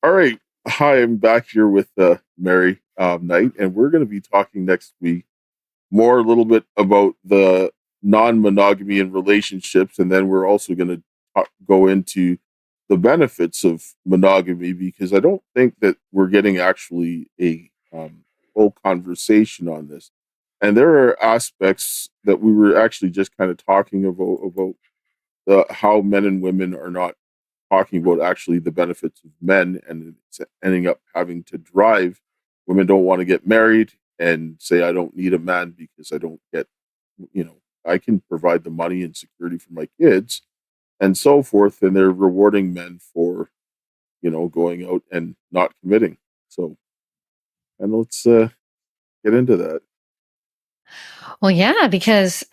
All right. Hi, I'm back here with Mary Knight, and we're going to be talking next week more a little bit about the non-monogamy in relationships, and then we're also going to go into the benefits of monogamy because I don't think that we're getting actually a full conversation on this. And there are aspects that we were actually just kind of talking about how men and women are not talking about actually the benefits of men, and it's ending up having to drive. Women don't want to get married and say, I don't need a man because I don't get, I can provide the money and security for my kids and so forth. And they're rewarding men for, going out and not committing. So, and let's get into that. Well, yeah, because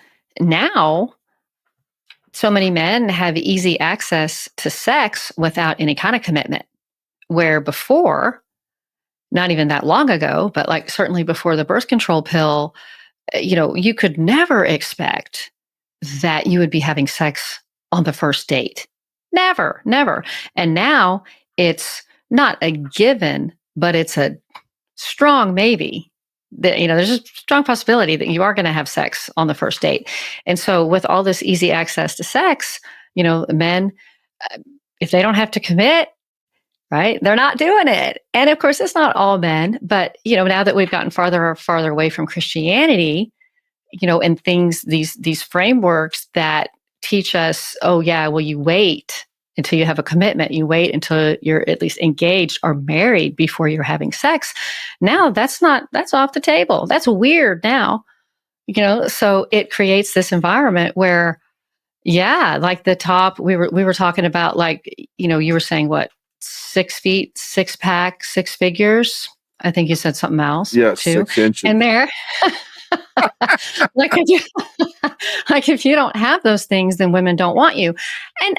now so many men have easy access to sex without any kind of commitment. Where before, not even that long ago, but like certainly before the birth control pill, you could never expect that you would be having sex on the first date. Never, never. And now it's not a given, but it's a strong maybe that there's a strong possibility that you are going to have sex on the first date. And so with all this easy access to sex, men, uh, if they don't have to commit, right, they're not doing it. And of course it's not all men, but now that we've gotten farther away from Christianity, and things, these frameworks that teach us, oh yeah, well, you wait until you have a commitment, you wait until you're at least engaged or married before you're having sex. Now that's off the table. That's weird now. So it creates this environment where, yeah, like the top, we were talking about, like, you were saying what, 6 feet, six pack, six figures. I think you said something else Yes, too. 6 inches. And there, like if you, like if you don't have those things, then women don't want you. And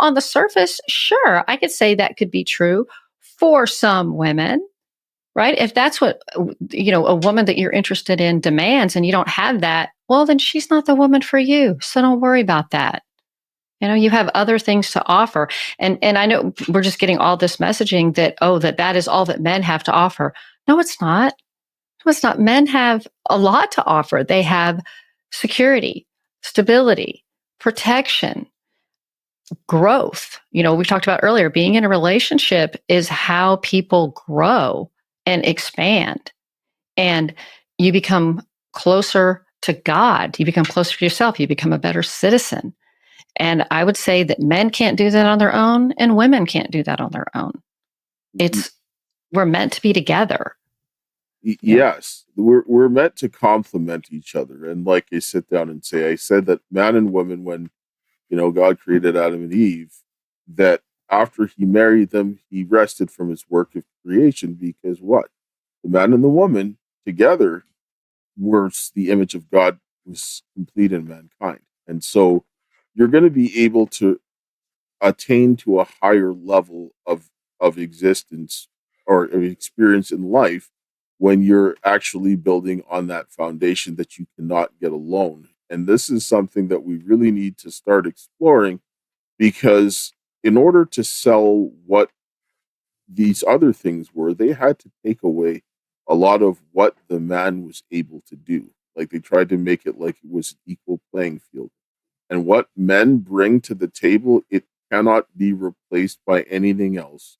on the surface, sure, I could say that could be true for some women, right? If that's what a woman that you're interested in demands, and you don't have that, well, then she's not the woman for you. So don't worry about that. You have other things to offer. And I know we're just getting all this messaging that, oh, that is all that men have to offer. No, it's not. No, it's not. Men have a lot to offer. They have security, stability, protection, growth. We talked about earlier, being in a relationship is how people grow and expand. And you become closer to God. You become closer to yourself. You become a better citizen. And I would say that men can't do that on their own, and women can't do that on their own. Y- We're meant to be together. Yeah. Yes, we're meant to complement each other. And like I sit down and say, I said that man and woman, when God created Adam and Eve, that after he married them, he rested from his work of creation because what? The man and the woman together were the image of God was complete in mankind. And so you're going to be able to attain to a higher level of existence or of experience in life when you're actually building on that foundation that you cannot get alone. And this is something that we really need to start exploring because in order to sell what these other things were, they had to take away a lot of what the man was able to do. Like they tried to make it like it was an equal playing field. And what men bring to the table, it cannot be replaced by anything else.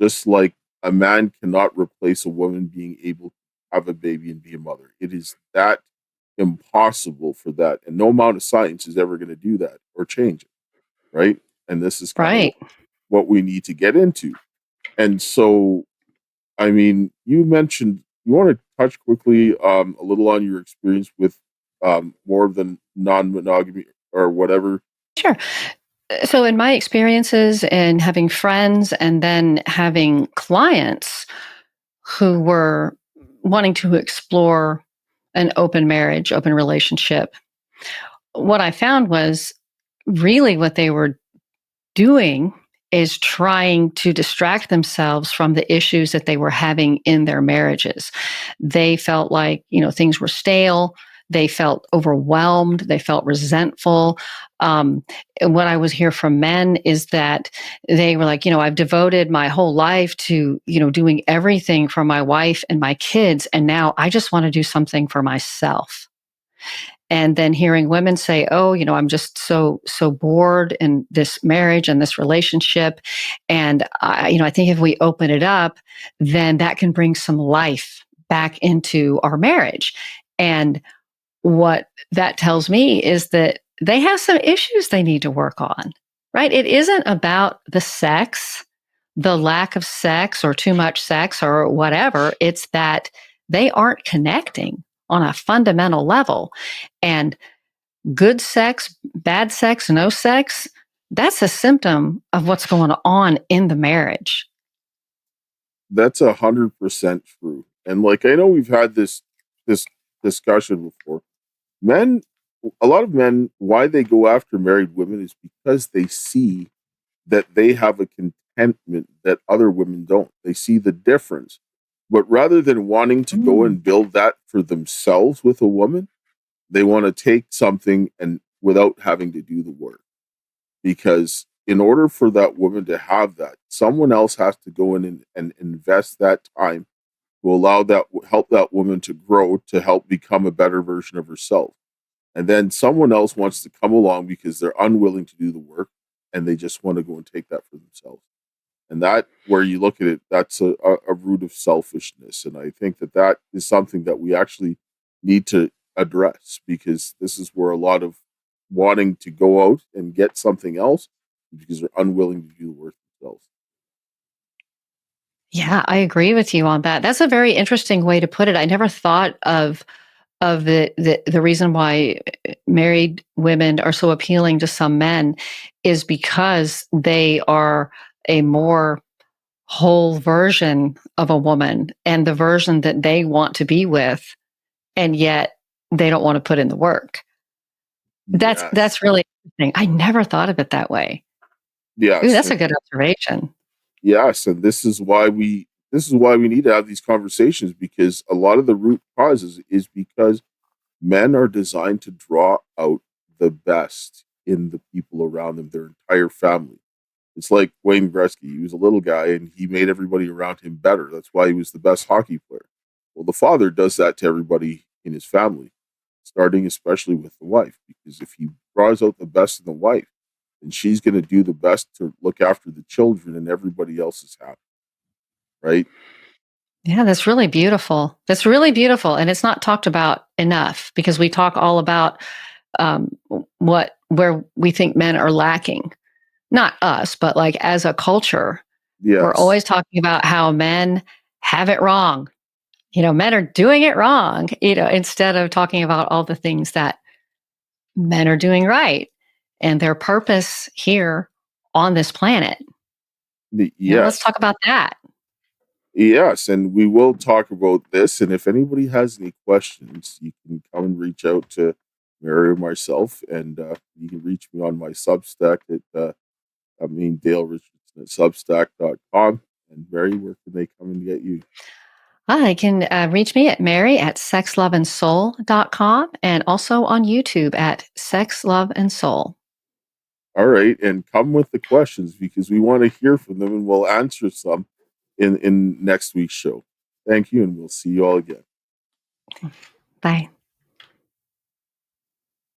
Just like a man cannot replace a woman being able to have a baby and be a mother. It is that impossible for that. And no amount of science is ever going to do that or change it. Right. And this is kind of Right. what we need to get into. And so, I mean, you mentioned you want to touch quickly a little on your experience with more of the non-monogamy or whatever. Sure. So, in my experiences and having friends and then having clients who were wanting to explore an open marriage, open relationship, what I found was really what they were doing is trying to distract themselves from the issues that they were having in their marriages. They felt like, things were stale. They felt overwhelmed. They felt resentful. And what I was hear from men is that they were like, I've devoted my whole life to, doing everything for my wife and my kids. And now I just want to do something for myself. And then hearing women say, oh, I'm just so bored in this marriage and this relationship. And I think if we open it up, then that can bring some life back into our marriage. And what that tells me is that they have some issues they need to work on, right? It isn't about the sex, the lack of sex or too much sex or whatever. It's that they aren't connecting on a fundamental level. And good sex, bad sex, no sex, that's a symptom of what's going on in the marriage. That's 100% true. And like, I know we've had this discussion before. Men, a lot of men, why they go after married women is because they see that they have a contentment that other women don't. They see the difference. But rather than wanting to go and build that for themselves with a woman, they want to take something and without having to do the work. Because in order for that woman to have that, someone else has to go in and invest that time to allow that, help that woman to grow, to help become a better version of herself. And then someone else wants to come along because they're unwilling to do the work and they just want to go and take that for themselves. And that, where you look at it, that's a root of selfishness. And I think that that is something that we actually need to address, because this is where a lot of wanting to go out and get something else because they're unwilling to do the work themselves. Yeah, I agree with you on that. That's a very interesting way to put it. I never thought of the reason why married women are so appealing to some men is because they are a more whole version of a woman and the version that they want to be with, and yet they don't want to put in the work. Yes. That's really interesting. I never thought of it that way. Ooh, Yes. that's a good observation. Yes. And this is why we need to have these conversations, because a lot of the root causes is because men are designed to draw out the best in the people around them, their entire family. It's like Wayne Gretzky. He was a little guy and he made everybody around him better. That's why he was the best hockey player. Well, the father does that to everybody in his family, starting especially with the wife, because if he draws out the best in the wife, then she's going to do the best to look after the children and everybody else is happy, right? Yeah, that's really beautiful. That's really beautiful, and it's not talked about enough because we talk all about where we think men are lacking. Not us, but like as a culture, we're Yes. always talking about how men have it wrong. Men are doing it wrong. Instead of talking about all the things that men are doing right and their purpose here on this planet. Let's Yes. talk about that. Yes, and we will talk about this. And if anybody has any questions, you can come and reach out to Mary or myself, and you can reach me on my Substack at Dale Richardson at Substack.com. And Mary, where can they come and get you? They can reach me at Mary at sexloveandsoul.com and also on YouTube at Sex, Love, and Soul. All right, and come with the questions, because we want to hear from them, and we'll answer some in next week's show. Thank you, and we'll see you all again. Bye.